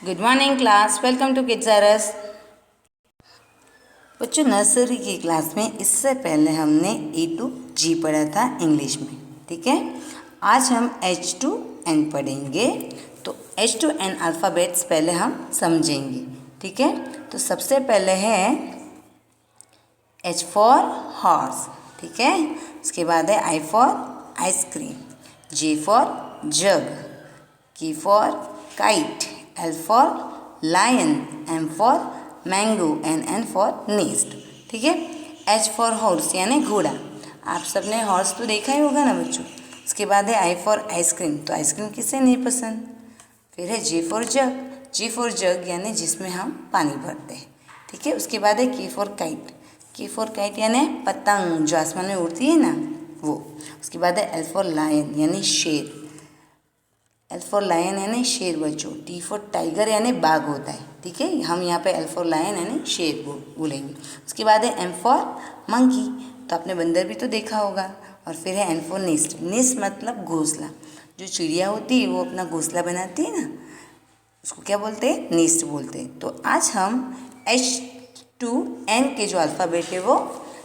Good morning class, welcome to kids आरस। बच्चों, nursery की क्लास में इससे पहले हमने A to G पढ़ा था इंग्लिश में, ठीक है। आज हम H to N पढ़ेंगे। तो H to N अल्फ़ाबेट्स पहले हम समझेंगे, ठीक है। तो सबसे पहले है H फॉर हॉर्स, ठीक है। उसके बाद है I for ice cream, J for jug, K for kite, L for lion, M for mango and N for nest, ठीक है। H फॉर हॉर्स यानी घोड़ा। आप सबने हॉर्स तो देखा ही होगा ना बच्चों। उसके बाद है I फॉर आइसक्रीम, तो आइसक्रीम किसे नहीं पसंद। फिर है J for jug, G for jug यानी जिसमें हम पानी भरते हैं, ठीक है। उसके बाद है K for kite, K for kite यानी पतंग जो आसमान में उड़ती है ना, वो। उसके बाद है L फॉर लायन यानी शेर, L फॉर लायन यानी शेर बच्चों। T फॉर टाइगर यानी बाघ होता है, ठीक है। हम यहाँ पे L फॉर लायन यानी शेर बोलेंगे। उसके बाद है M फॉर मंकी, तो आपने बंदर भी तो देखा होगा। और फिर है N फॉर नेस्ट, नेस्ट मतलब घोंसला। जो चिड़िया होती है वो अपना घोंसला बनाती है ना, उसको क्या बोलते हैं, नेस्ट बोलते हैं। तो आज हम H to N के जो अल्फ़ाबेट है वो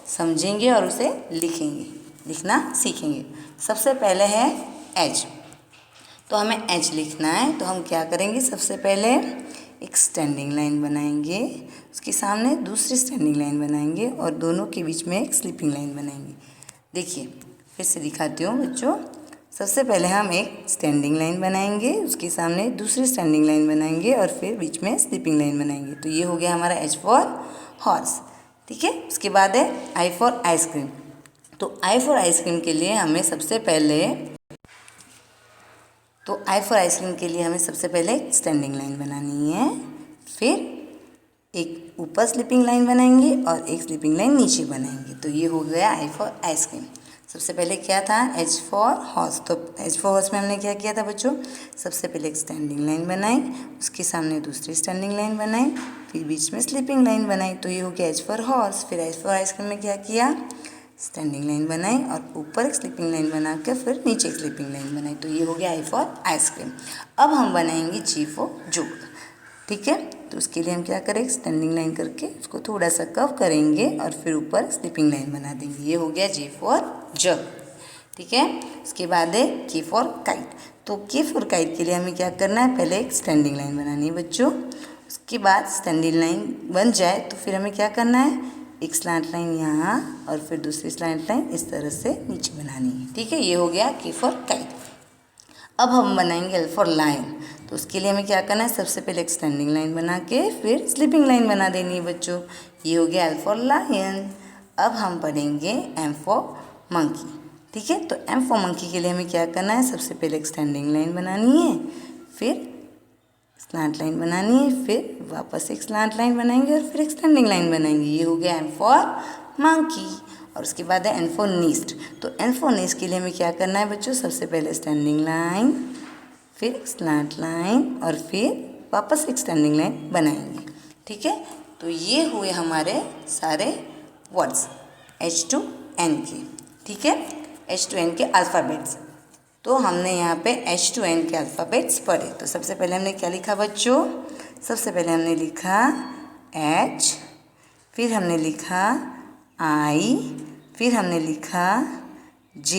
समझेंगे और उसे लिखेंगे, लिखना सीखेंगे। सबसे पहले है H, तो हमें H लिखना है। तो हम क्या करेंगे, सबसे पहले एक स्टैंडिंग लाइन बनाएंगे, उसके सामने दूसरी स्टैंडिंग लाइन बनाएंगे और दोनों के बीच में एक स्लीपिंग लाइन बनाएंगे। देखिए फिर से दिखाती हूँ बच्चों। सबसे पहले हम एक स्टैंडिंग लाइन बनाएंगे, उसके सामने दूसरी स्टैंडिंग लाइन बनाएंगे और फिर बीच में स्लीपिंग लाइन बनाएंगे। तो ये हो गया हमारा H फॉर हॉर्स, ठीक है। उसके बाद है I फॉर आइसक्रीम। तो I फॉर आइसक्रीम के लिए हमें सबसे पहले एक स्टैंडिंग लाइन बनानी है, फिर एक ऊपर स्लीपिंग लाइन बनाएंगे और एक स्लीपिंग लाइन नीचे बनाएंगे। तो ये हो गया I फॉर आइसक्रीम। सबसे पहले क्या था, H फॉर हॉर्स। तो H फॉर हॉर्स में हमने क्या किया था बच्चों, सबसे पहले एक स्टैंडिंग लाइन बनाई, उसके सामने दूसरी स्टैंडिंग लाइन बनाई, फिर बीच में स्लीपिंग लाइन बनाई। तो ये हो गया H फॉर हॉर्स। फिर H फॉर आइसक्रीम में क्या किया, स्टैंडिंग लाइन बनाई और ऊपर एक स्लीपिंग लाइन बना कर फिर नीचे एक स्लीपिंग लाइन बनाई। तो ये हो गया I फॉर आइसक्रीम। अब हम बनाएंगे G फॉर जग, ठीक है। तो उसके लिए हम क्या करें, स्टैंडिंग लाइन करके उसको थोड़ा सा कर्व करेंगे और फिर ऊपर स्लीपिंग लाइन बना देंगे। ये हो गया G फॉर जग, ठीक है। उसके बाद है K फॉर काइट। तो K फॉर काइट के लिए हमें क्या करना है, पहले एक स्टैंडिंग लाइन बनानी है बच्चों। उसके बाद स्टैंडिंग लाइन बन जाए तो फिर हमें क्या करना है, एक स्लैंट लाइन यहाँ और फिर दूसरी स्लैंट लाइन इस तरह से नीचे बनानी है, ठीक है। ये हो गया K फॉर काइट। अब हम बनाएंगे L फॉर लायन। तो उसके लिए हमें क्या करना है, सबसे पहले एक स्टैंडिंग लाइन बना के फिर स्लीपिंग लाइन बना देनी है बच्चों। ये हो गया L फॉर लायन। अब हम पढ़ेंगे M फॉर मंकी, ठीक है। तो M फॉर मंकी के लिए हमें क्या करना है, सबसे पहले एक स्टैंडिंग लाइन बनानी है, फिर स्लैंट लाइन बनानी है, फिर वापस एक स्लैंट लाइन बनाएंगे और फिर एक स्टैंडिंग लाइन बनाएंगे। ये हो गया M फॉर मंकी। और उसके बाद है N फॉर नेस्ट। तो N फॉर नेस्ट के लिए हमें क्या करना है बच्चों, सबसे पहले स्टैंडिंग लाइन, फिर स्लैंट लाइन और फिर वापस एक स्टैंडिंग लाइन बनाएंगे, ठीक है। तो ये हुए हमारे सारे वर्ड्स H to N के, ठीक है। H to N के अल्फ़ाबेट्स। तो हमने यहाँ पे H to N के अल्फ़ाबेट्स पढ़े। तो सबसे पहले हमने क्या लिखा बच्चों, सबसे पहले हमने लिखा H, फिर हमने लिखा I, फिर हमने लिखा J,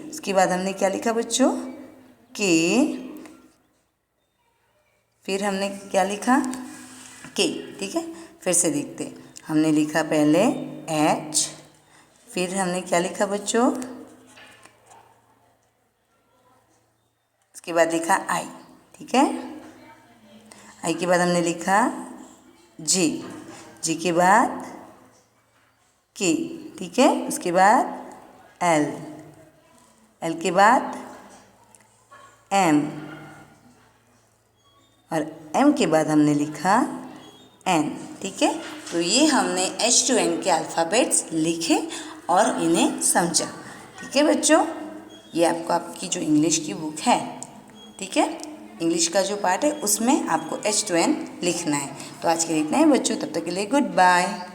उसके बाद हमने क्या लिखा बच्चों, K, फिर हमने क्या लिखा K, ठीक है। फिर से देखते, हमने लिखा पहले H, फिर हमने क्या लिखा बच्चों, उसके बाद लिखा I, ठीक है। I के बाद हमने लिखा J, J के बाद K, ठीक है। उसके बाद L, L के बाद M और M के बाद हमने लिखा N, ठीक है। तो ये हमने H to N के अल्फ़ाबेट्स लिखे और इन्हें समझा, ठीक है बच्चों। ये आपकी जो इंग्लिश की बुक है, ठीक है, इंग्लिश का जो पार्ट है उसमें आपको H to N लिखना है। तो आज के लिए इतना ही बच्चों, तब तक के लिए गुड बाय।